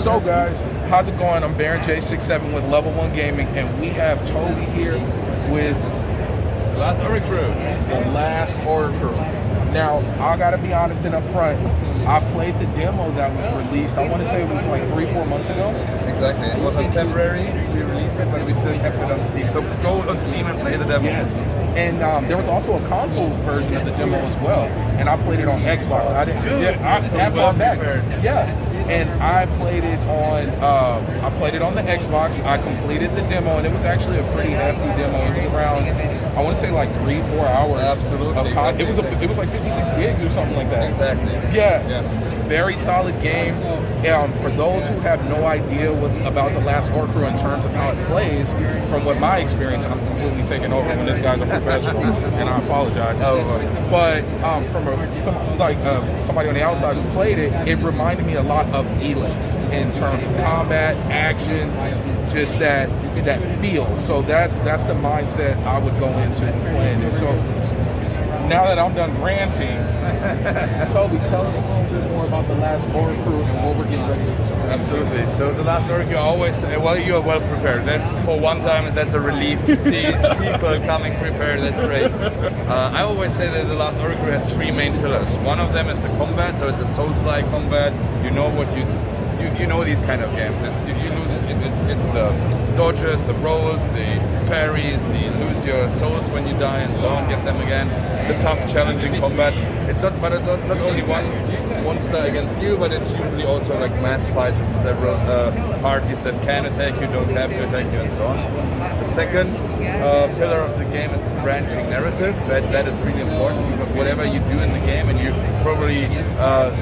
So guys, how's it going? I'm Baron J67 with Level 1 Gaming, and we have Toby here with Last Oricru. the Last Oricru. Now, I gotta be honest and upfront, I played the demo that was released, I wanna say it was like 3-4 months ago. Exactly, it was in February, we released it, but we still kept it on Steam. So go on Steam and play the demo. Yes, and there was also a console version of the demo as well, and I played it on Xbox. I didn't, that far back. Yeah, and I played it on the Xbox. I completed the demo, and it was actually a pretty hefty demo. It was around, I want to say like 3-4 hours. Absolutely. It was like 56 gigs or something like that. Exactly. Yeah. Very solid game. For those who have no idea about the Last Oricru in terms of how it plays, from what my experience, I'm completely taking over when this guy's a professional, and I apologize. But from somebody on the outside who played it, it reminded me a lot of Elix in terms of combat, action, just that feel. So that's the mindset I would go into playing this. So now that I'm done ranting, Toby, tell us a little bit more about the Last Oricru and what we're getting ready to discuss. Absolutely. So the Last Oricru always, you are well prepared. That for one time, that's a relief to see people coming prepared. That's great. I always say that the Last Oricru has three main pillars. One of them is the combat, so it's a Souls-like combat. You know what you know these kind of games. It's the dodges, the rolls, the parries, the lose your souls when you die and so on, get them again. The tough, challenging combat. It's not only one monster against you, but it's usually also like mass fights with several parties that can attack you, don't have to attack you, and so on. The second pillar of the game is the branching narrative. That is really important, because whatever you do in the game, and you probably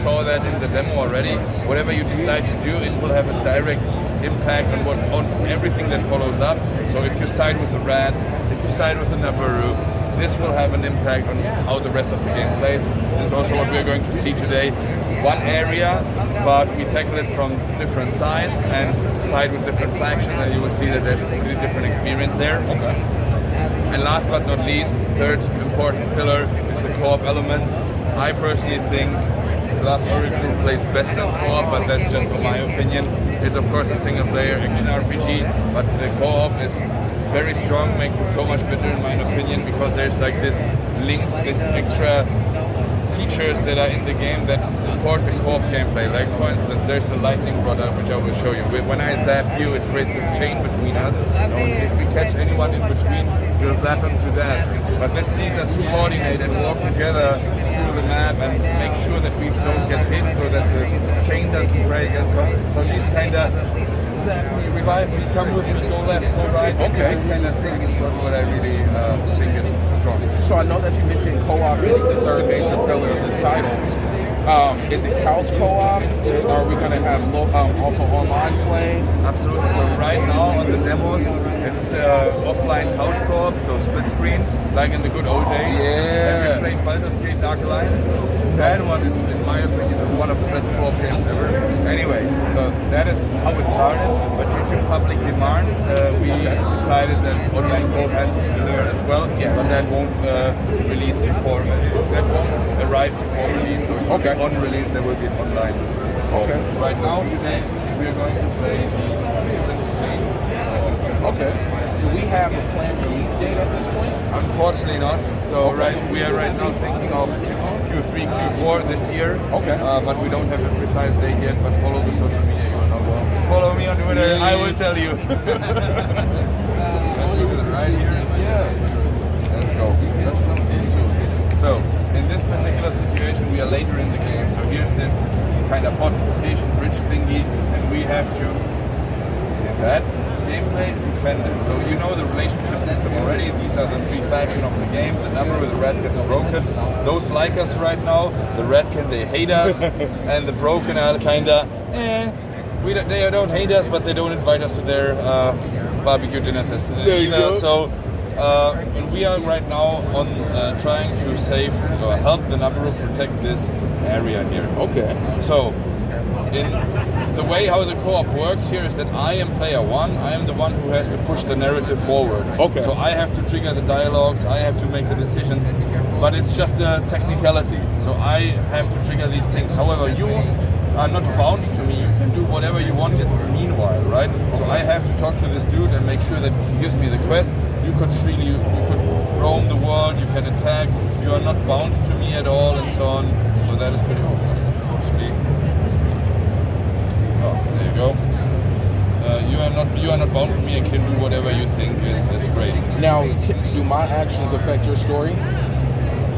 saw that in the demo already, whatever you decide to do, it will have a direct impact on everything that follows up. So if you side with the rats, if you side with the Nabaru, this will have an impact on how the rest of the game plays. This is also what we're going to see today. One area, but we tackle it from different sides and side with different factions, and you will see that there's a completely different experience there. Okay. And last but not least, third important pillar is the co-op elements. I personally think the Last Oricru plays best in co-op, but that's just my opinion. It's of course a single-player action RPG, but the co-op is very strong, makes it so much better in my opinion, because there's like this links, this extra features that are in the game that support the co-op gameplay. Like for instance, there's a lightning rod which I will show you. When I zap you, it creates this chain between us. If we catch anyone in between, we'll zap them to death. But this needs us to coordinate and walk together through the map and make sure that we don't get hit, so that the chain doesn't break and so on. So these kind of zap me, revive me, come with me, go left, go right. Okay. These kind of things is what I really think is strong. So I know that you mentioned co-op is the third major pillar of this title. Is it couch co-op? Are we going to have also online play? Absolutely. So right now on the demos, it's offline couch co-op, so split screen, like in the good old days. Yeah. And we played Baldur's Gate Dark Alliance. That one is, in my opinion, one of the best co-op games ever. Anyway, so that is how it started. But due to public demand, we decided that online co-op has to be there as well. Yes. But that won't release before. That won't arrive before release. So on release, there will be an online co-op. Okay. Right now, today, we are going to play the split screen. Okay. Do we have a planned release date at this point? Unfortunately not. So we are right now thinking of Q3, Q4 this year. Okay. But we don't have a precise date yet, but follow the social media, you will know. Follow me on Twitter, I will tell you. So let's go to the right here. Yeah. Let's go. Let's jump into it. So, in this particular situation, we are later in the game. So here's this kind of fortification bridge thingy, and we have to, in that gameplay, defend it. So you know the relationship system already. These are the three factions of the game: the Nabaru, the Redkin, the Broken. Those like us right now. The Redkin, they hate us, and the Broken are kinda they don't hate us, but they don't invite us to their barbecue dinners either. So and we are right now on trying to save or help the Nabaru protect this area here. Okay. So in the way how the co-op works here is that I am player one. I am the one who has to push the narrative forward. Okay. So I have to trigger the dialogues. I have to make the decisions. But it's just a technicality. So I have to trigger these things. However, you are not bound to me. You can do whatever you want. It's meanwhile, right? So I have to talk to this dude and make sure that he gives me the quest. You could freely, you could roam the world. You can attack. You are not bound to me at all, and so on. So that is pretty cool. Unfortunately, oh, there you go. You are not bound to me and can do whatever you think is great. Now, do my actions affect your story?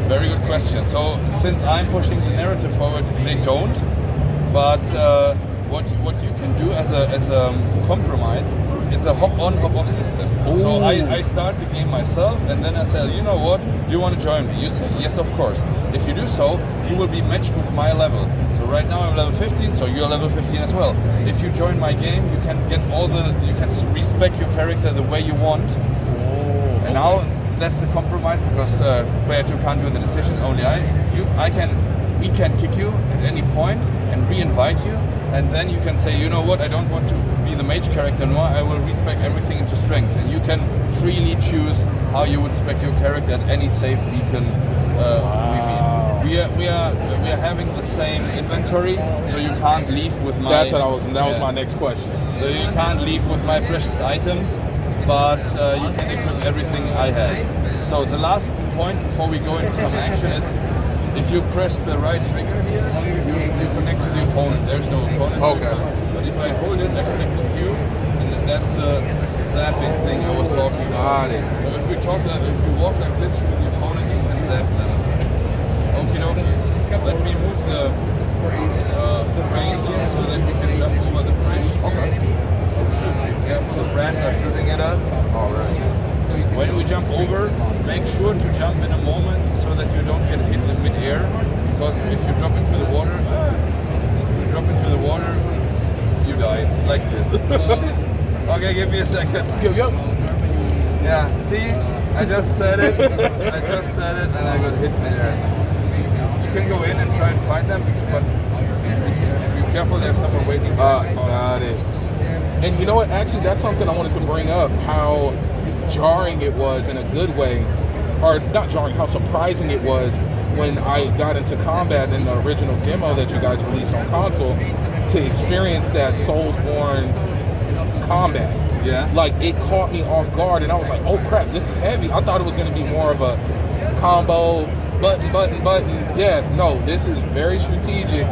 Very good question. So since I'm pushing the narrative forward, they don't. But what you can do as a compromise, it's a hop on, hop off system. Ooh. So I start the game myself, and then I say, you know what, you want to join me? You say yes, of course. If you do so, you will be matched with my level. So right now I'm level 15, so you're level 15 as well. If you join my game, you can get you can respec your character the way you want. Oh. And now that's the compromise, because player 2 can't do the decision, only we can kick you at any point and re-invite you, and then you can say, you know what, I don't want to be the mage character anymore, I will respec everything into strength, and you can freely choose how you would spec your character at any save beacon. Wow. We are having the same inventory, so you can't leave with my. That was my next question. So you can't leave with my precious items, but you can equip everything I have. So the last point before we go into some action is, if you press the right trigger here, you connect to the opponent. There's no opponent. Okay. But if I hold it, I connect to you, and then that's the zapping thing I was talking about. Got it. So if we walk like this through the opponent, you can zap them. Okie dokie. Let me move the train here so that we can jump over the bridge. Okay. Oh shoot, be careful, the rats are shooting at us. Alright. When we jump over, make sure to jump in a moment so that you don't get hit in mid-air, because if you drop into the water, you die like this. Okay, give me a second. Yep. Yeah, see, I just said it, and I got hit mid-air. You can go in and try and fight them, but be careful, there's someone waiting. Got it. And you know what? Actually, that's something I wanted to bring up. How jarring it was in a good way, or not jarring, how surprising it was when I got into combat in the original demo that you guys released on console, to experience that Soulsborne combat. Yeah. Like, it caught me off guard, and I was like, oh crap, this is heavy. I thought it was going to be more of a combo, button. Yeah, no, this is very strategic,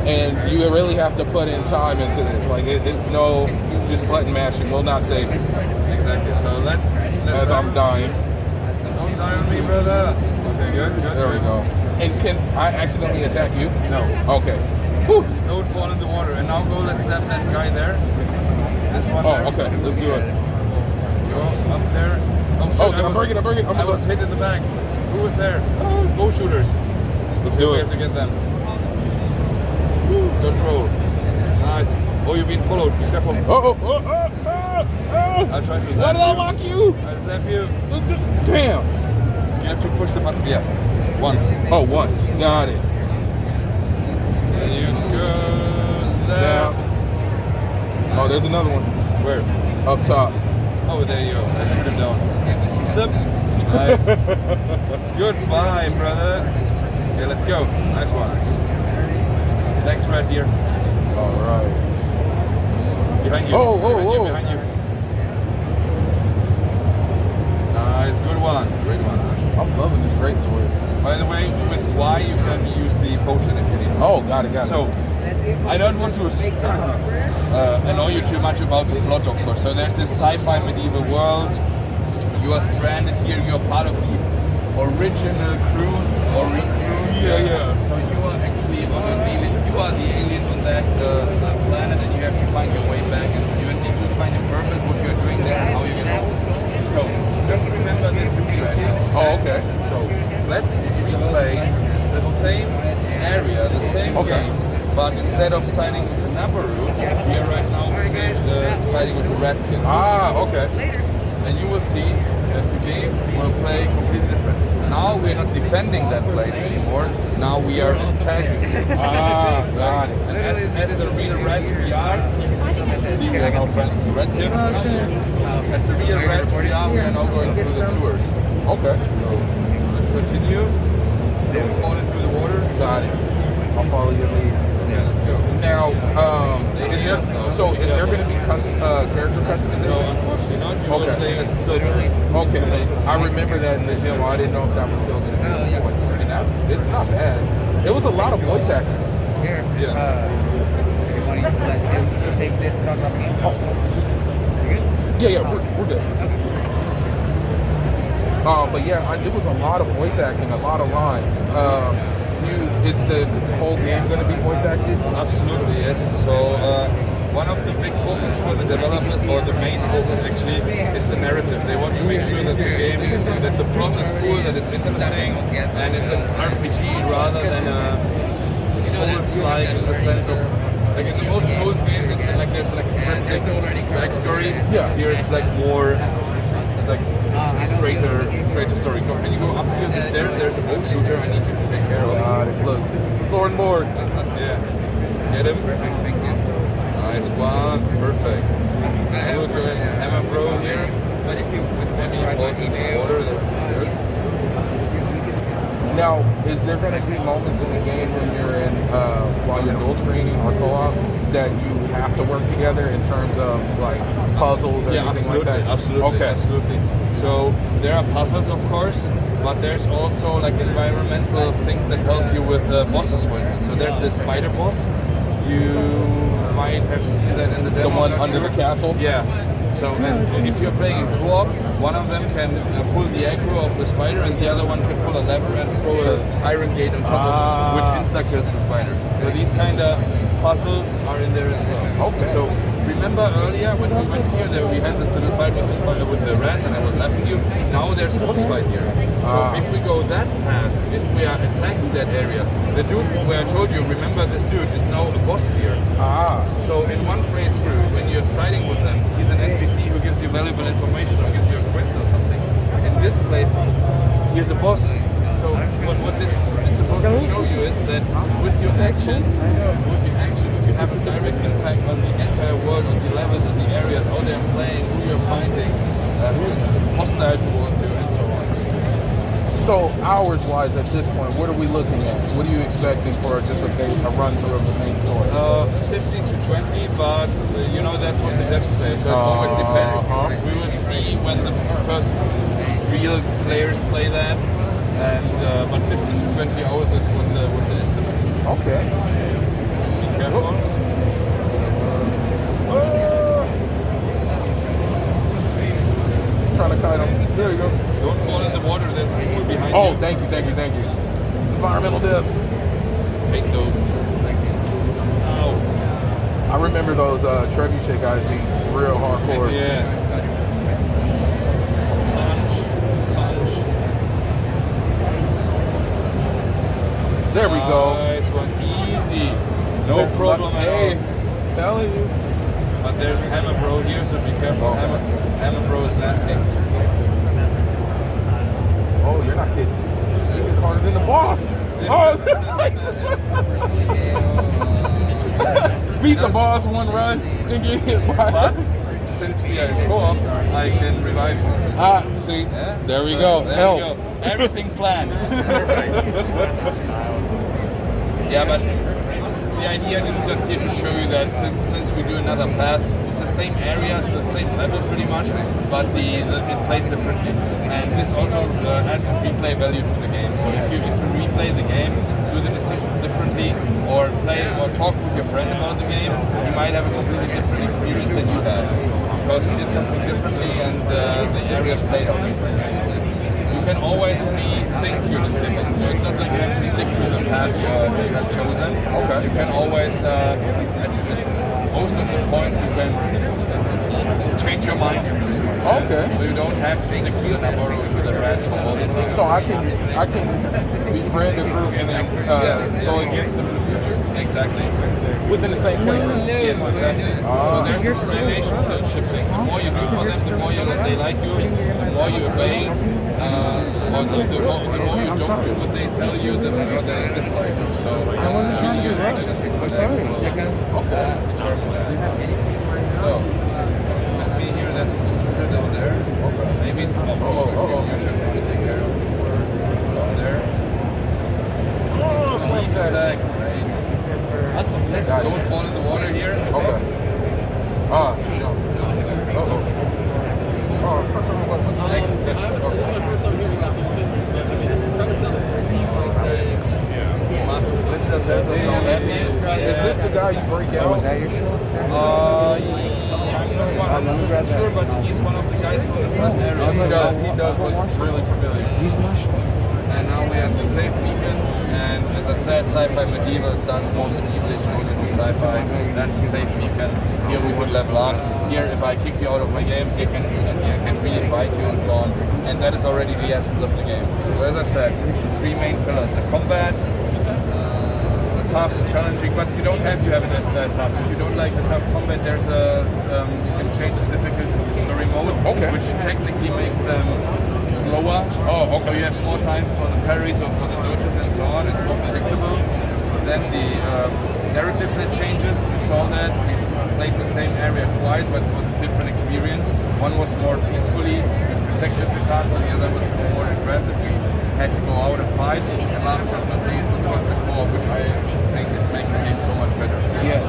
and you really have to put in time into this. Like, it's no just button mashing. Will not save you. Exactly. So let's As I'm dying. Don't die on me, brother. Okay, good. There we go. And can I accidentally attack you? No. Okay. Whew. Don't fall in the water. And now go, let's zap that guy there. This one Oh, there. okay. Let's do it. Go up there. Oh, shit, I'm bringing it. I was hit in the back. Who was there? Oh, bow shooters. Let's do We it. have to get them. Dodge roll. Nice. Oh, you're being followed. Be careful. I'll try to zap Why did I lock you? I'll zap you. Damn. You have to push the button. Yeah. Once. Oh, once. Got it. There you go. Zap. Oh, there's another one. Where? Up top. Oh, there you go. I shoot him down. Zip. Nice. Goodbye, brother. Okay, let's go. Nice one. Next right here. All right. Behind you. Behind you. Nice, good one. Great one. I'm loving this greatsword. By the way, with Y you can use the potion if you need. Oh, got it. So, I don't want to annoy you too much about the plot, of course. So there's this sci-fi medieval world. You are stranded here. You are part of the original crew or recruit. Yeah. So you are actually on an alien. You are the alien on that planet, and you have to find your way back. And you need to find your purpose, what you're doing there, and how you get home. So just remember this to be ready. Oh, okay. So let's replay the same area, the same game, but instead of siding with the Nabaru, we are right now siding with the Ratkin. Ah, okay. And you will see that the game will play completely different. Now we're not defending that place anymore. Now we are attacking. Ah, got it. And as the real rats we are, see we are now friends with the Ratkin. As the real rats we are now going through the sewers. Okay. So let's continue. Don't fall into the water. Got it. I'll follow your lead. Yeah, let's go. Now, is there going to be character customization? No, unfortunately not. You will play as silver. Okay. I remember that in the demo. I didn't know if that was still going to be. It's not bad. It was a lot of voice acting. Here. Yeah. You want to let him take this and talk about the game? Oh. You good? Yeah, we're good. Okay. But yeah, it was a lot of voice acting, a lot of lines. Is the whole game going to be voice acted? Absolutely, yes. So one of the big focus for the developers, or the main focus actually, is the narrative. They want to make sure that the game, that the plot is cool, that it's interesting, and it's an RPG rather than a Souls-like in the sense of, like in the most Souls games, it's like there's like a cryptic backstory. Yeah. Here it's like more like straighter story. When you go up here the stairs, there's a bow shooter I need you to take care of. Look, sword and board. Yeah. Get him. Nice one. Perfect. I will go ahead and hammer bro here. But if you And he falls in the water. There. Now, is there going to be moments in the game when you're in, while you're dual screening or co-op, that you have to work together in terms of like puzzles or anything like that? Absolutely. Okay. Absolutely. So there are puzzles, of course, but there's also like environmental things that help you with bosses, for instance. So there's this spider boss. You might have seen that in the demo. The one I'm not under sure. the castle? Yeah. So and if you're playing in co-op, one of them can pull the aggro of the spider, and the other one can pull a lever and throw an iron gate on top of it, which insta-kills the spider. So these kind of puzzles are in there as well. Okay. So remember earlier when we went here, there we had this little fight with the spider, with the rats, and I was laughing at you. Now there's a boss fight here. So if we go that path, if we are attacking that area, the dude where I told you, remember this dude is now a boss here. So in one playthrough, when you're siding with them, he's an NPC who gives you valuable information or gives you a quest or something. In this playthrough, he's a boss. So what this is supposed to show you is that with your actions, you have a direct impact on the entire world, on the levels, on the areas, how they're playing, who you're fighting, who's hostile towards you, and so on. So hours-wise at this point, what are we looking at? What are you expecting for just a run-through of the main story? 15 to 20, but you know that's what the devs say, so it always depends. We will see when the first real players play that, and but 15 to 20 hours is what the estimate is. Okay. Be careful. Trying to kite him. There you go. Don't fall in the water, there's people behind you. Oh, thank you. Environmental dips. Hate those. I remember those trebuchet guys being real hardcore. Yeah. Punch. There we go. Nice one, easy. No problem at all. Telling you. But there's Hammer Bro here, so be careful. Okay. Hammer Bro is nasty. Oh, you're not kidding. You get harder than the boss. Oh. Beat the boss one run and get hit by. But since we are in co-op, I can revive you. See, Yeah? there we So, go. there Help. we go. Everything planned. Yeah, but the idea is just here to show you that since we do another path, it's the same area, it's the same level pretty much, but it plays differently. And this also adds replay value to the game. So if you need to replay the game, do the decisions differently, or play or talk with your friend about the game, you might have a completely different experience than you had. Because you did something differently and the areas played out differently. You can always rethink your decision, so it's not like you have to stick to the path you have chosen. Okay. You can always, at most of the points, you can change your mind. Okay. So you don't have to stick to the number with the rats for all the time. So I can befriend a group and then go against them in the future Exactly. within the same playground. Yes, exactly. So there's this relationship thing. The more you do for them, the more they like you, the more you obey, or the more you don't do what they tell you, the more they dislike you. So really your actions determine that. So let me hear there's a blue sugar down there. Maybe you should probably take care of down there. Slam tag. Great. Right. Don't fall in the water here. Okay. Ah, no. Uh-oh. Oh, first of all, what's the next step? Master Splinter tells us how happy he is. Is this the guy you break out? Was that your show? I'm not sure, but he's one of the guys from the first area. He does look really familiar. He's my show. And now we have the safe beacon, and as I said, sci-fi medieval starts more medievalish, goes into sci-fi. That's a safe beacon. Here we would level up. Here, if I kick you out of my game, I can re-invite you and so on. And that is already the essence of the game. So as I said, the three main pillars: the combat, tough, challenging, but you don't have to have it as that tough. If you don't like the tough combat, there's a you can change the difficulty to story mode, which technically makes them slower. Oh, okay. So you have more times for the parries or for the dodges and so on. It's more predictable. Then the narrative that changes. You saw that we played the same area twice, but it was a different experience. One was more peacefully, we protected the castle. The other was more aggressive. We had to go out and fight. And last but not least, of course, the co-op, which I think it makes the game so much better. Yes,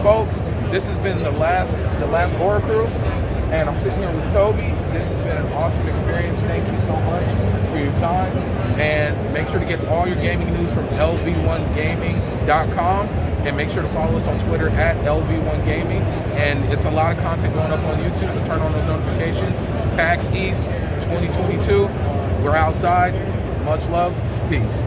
folks, this has been the last Oricru, and I'm sitting here with Toby. This has been an awesome experience. Thank you so much for your time, and make sure to get all your gaming news from LV1Gaming.com, and make sure to follow us on Twitter at LV1 Gaming. And it's a lot of content going up on YouTube, so turn on those notifications. PAX East 2022. We're outside. Much love. Peace.